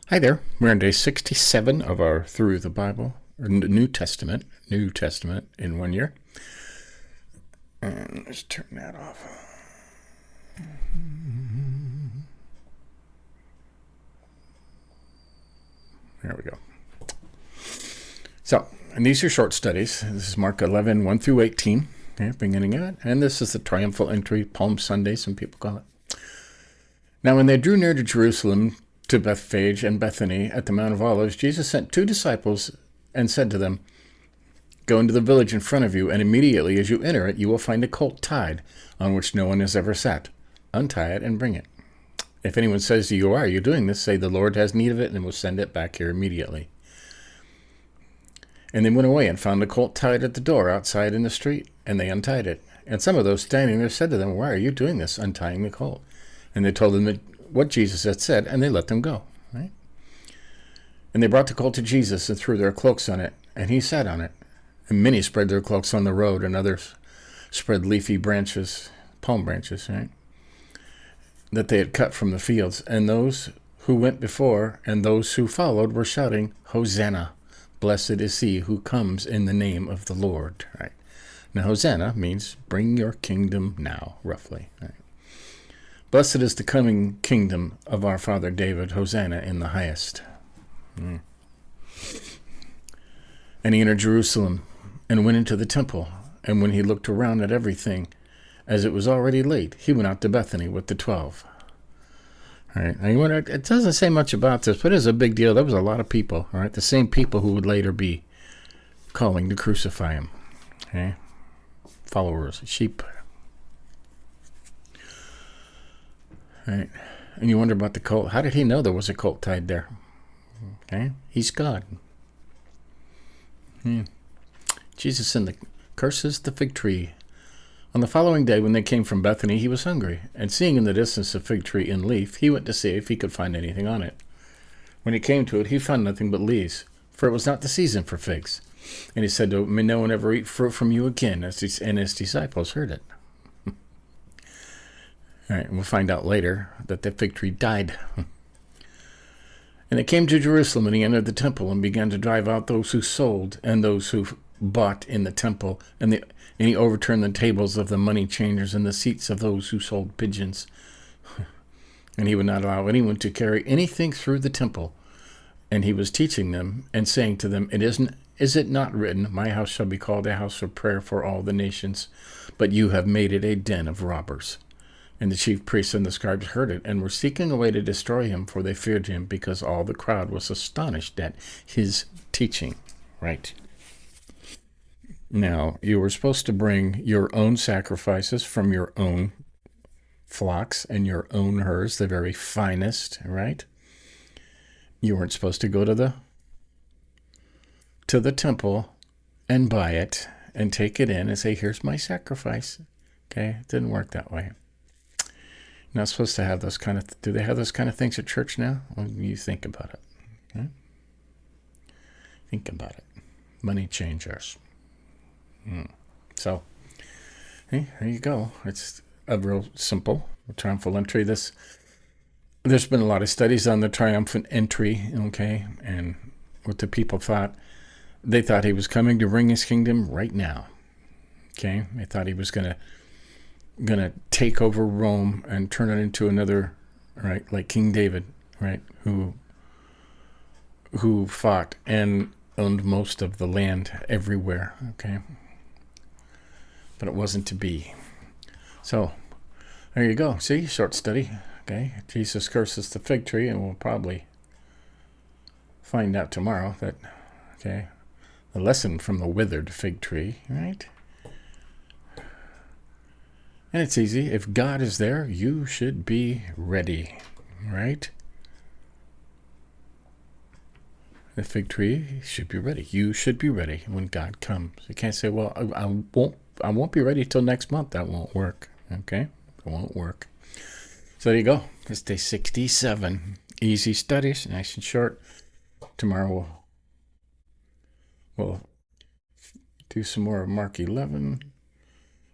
Hi there. We're on day 67 of our Through the Bible, or New Testament in 1 year. And let's turn that off. There we go. So, and these are short studies. This is Mark 11, 1 through 18, beginning of it. And this is the triumphal entry, Palm Sunday, some people call it. Now, when they drew near to Jerusalem, to Bethphage and Bethany at the Mount of Olives, Jesus sent 2 disciples and said to them, "Go into the village in front of you, and immediately as you enter it, you will find a colt tied, on which no one has ever sat. Untie it and bring it. If anyone says to you, 'Why are you doing this?' say, 'The Lord has need of it, and will send it back here immediately.'" And they went away and found a colt tied at the door outside in the street, and they untied it. And some of those standing there said to them, "Why are you doing this, untying the colt?" And they told them what Jesus had said, and they let them go. Right? And they brought the colt to Jesus and threw their cloaks on it, and he sat on it. And many spread their cloaks on the road, and others spread leafy branches, palm branches, right, that they had cut from the fields. And those who went before and those who followed were shouting, "Hosanna! Blessed is he who comes in the name of the Lord." Right? Now, Hosanna means bring your kingdom now, roughly. Right? Blessed is the coming kingdom of our father David. Hosanna in the highest. And he entered Jerusalem and went into the temple. And when he looked around at everything, as it was already late, he went out to Bethany with the 12. All right. Now, it doesn't say much about this, but it is a big deal. There was a lot of people. All right. The same people who would later be calling to crucify him. Okay. Followers, sheep. Right. And you wonder about the colt. How did he know there was a colt tied there? Okay. He's God. Jesus curses the fig tree. On the following day, when they came from Bethany, he was hungry. And seeing in the distance a fig tree in leaf, he went to see if he could find anything on it. When he came to it, he found nothing but leaves, for it was not the season for figs. And he said to him, "May no one ever eat fruit from you again." And his disciples heard it. All right, and we'll find out later that the fig tree died. And they came to Jerusalem, and he entered the temple and began to drive out those who sold and those who bought in the temple. And he overturned the tables of the money changers and the seats of those who sold pigeons. And he would not allow anyone to carry anything through the temple. And he was teaching them and saying to them, Is it not written, 'My house shall be called a house of prayer for all the nations'? But you have made it a den of robbers." And the chief priests and the scribes heard it, and were seeking a way to destroy him, for they feared him, because all the crowd was astonished at his teaching. Right. Now, you were supposed to bring your own sacrifices from your own flocks and your own herds, the very finest, right? You weren't supposed to go to the temple and buy it and take it in and say, "Here's my sacrifice." Okay? It didn't work that way. Not supposed to have those kind of... Do they have those kind of things at church now? Well, you think about it. Okay? Think about it. Money changers. So, hey, there you go. It's a real simple triumphal entry. There's been a lot of studies on the triumphant entry, okay, and what the people thought. They thought he was coming to bring his kingdom right now. Okay? They thought he was going to take over Rome and turn it into another, right, like King David, right, who fought and owned most of the land everywhere, okay? But it wasn't to be. So, there you go. See, short study, okay? Jesus curses the fig tree, and we'll probably find out tomorrow that, okay, the lesson from the withered fig tree, right? And it's easy. If God is there, you should be ready, right? The fig tree should be ready. You should be ready when God comes. You can't say, "Well, I won't be ready till next month." That won't work, okay? It won't work. So there you go. It's day 67. Easy studies, nice and short. Tomorrow we'll do some more of Mark 11.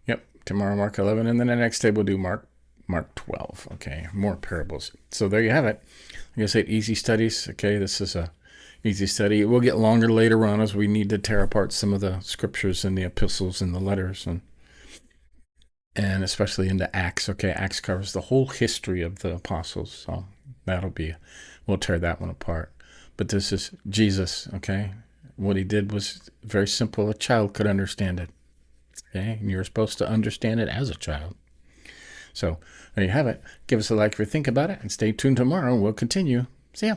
Yep, tomorrow Mark 11, and then the next day we'll do Mark Mark 12. Okay, more parables. So there you have it. Like I said, easy studies. Okay, this is a easy study. It will get longer later on as we need to tear apart some of the scriptures and the epistles and the letters, and especially into Acts. Okay, Acts covers the whole history of the apostles. So we'll tear that one apart. But this is Jesus. Okay, what he did was very simple. A child could understand it. Okay, and you're supposed to understand it as a child. So there you have it. Give us a like if you think about it, and stay tuned tomorrow. We'll continue. See ya.